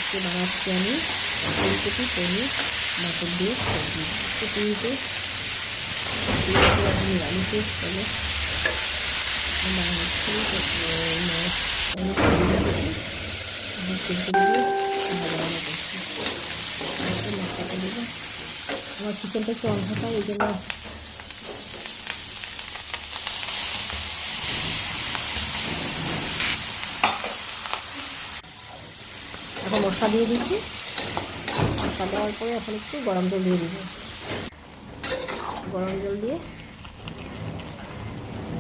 আজকে বানাচ্ছি আমি ফুলকপি পনির মটর দিয়ে সবজি। ফুলকপিতে নিরামিষে চলে বানাচ্ছি ফুলকপি দিয়ে ভাজা ভাজা করছি। মশলাটা দেবো। আমার কিচেনটা একটু অন্ধকার, এই জন্য এখন মশলা দিয়ে দিচ্ছি। মশলা দেওয়ার পরে এখন একটু গরম জল দিয়ে দিব। গরম জল দিয়ে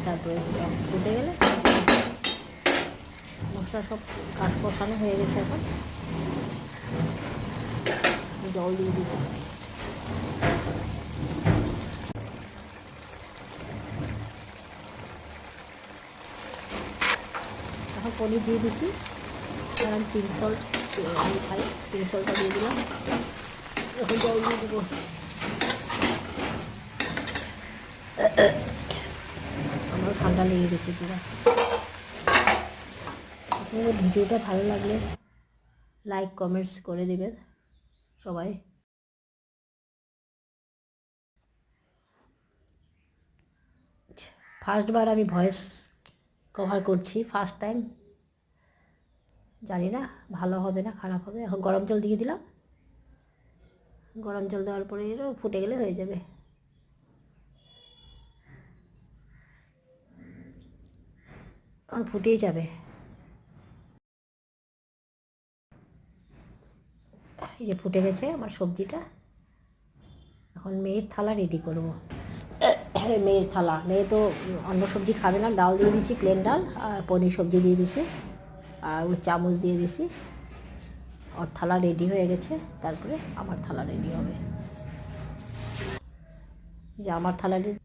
তারপরে ফুটে গেলে মশলা সব কষানো হয়ে গেছে। এখন জল দিয়ে দিব। এখন পনির দিয়ে দিচ্ছি। কারণ পিঙ্ক সল্ট আমি খাই, পিঙ্ক সল্টটা দিয়ে দিলাম। এখন জল দিয়ে দেবো। আমার ঠান্ডা লেগে গেছে পুরো। আপনাদের ভিডিওটা ভালো লাগলে লাইক কমেন্টস করে দেবেন সবাই। ফার্স্টবার আমি ভয়েস কভার করছি, ফার্স্ট টাইম। জানি না ভালো হবে না খারাপ হবে। এখন গরম জল দিয়ে দিলাম। গরম জল দেওয়ার পরে ফুটে গেলে হয়ে যাবে। ফুটেই যাবে। এই যে ফুটে গেছে আমার সবজিটা। এখন মেয়ের থালা রেডি করব। মেয়ের থালা, মেয়ে তো অন্য সবজি খাবে না। ডাল দিয়ে দিচ্ছি, প্লেন ডাল, আর পনির সবজি দিয়ে দিছি, আর ওই চামচ দিয়ে দিছি। ওর থালা রেডি হয়ে গেছে। তারপরে আমার থালা রেডি হবে। যে আমার থালা রেডি।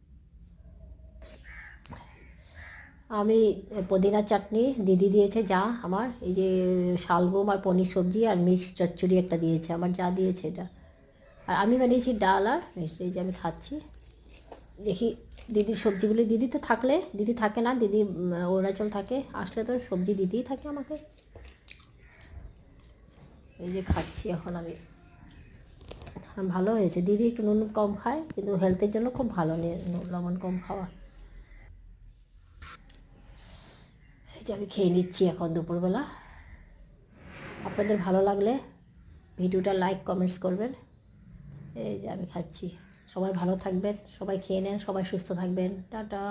আমি পুদিনা চাটনি দিদি দিয়েছে, যা আমার এই যে শালগম আর পনির সবজি আর মিক্স চচ্চড়ি একটা দিয়েছে, আমার যা দিয়েছে এটা। আর আমি বানিয়েছি ডাল আর মিষ্টি। এই যে আমি খাচ্ছি। দেখি দিদির সবজিগুলি, দিদি তো থাকলে, দিদি থাকে না, দিদি অরুণাচল থাকে, আসলে তো সবজি দিতেই থাকে আমাকে। এই যে খাচ্ছি এখন আমি। ভালো হয়েছে। দিদি একটু নুন কম খায়, কিন্তু হেলথের জন্য খুব ভালো লবণ কম খাওয়া। এই যে আমি খেয়ে নিচ্ছি এখন দুপুরবেলা। আপনাদের ভালো লাগলে ভিডিওটা লাইক কমেন্টস করবেন। এই যে আমি খাচ্ছি। সবাই ভালো থাকবেন, সবাই খেয়ে নেন, সবাই সুস্থ থাকবেন। টাটা।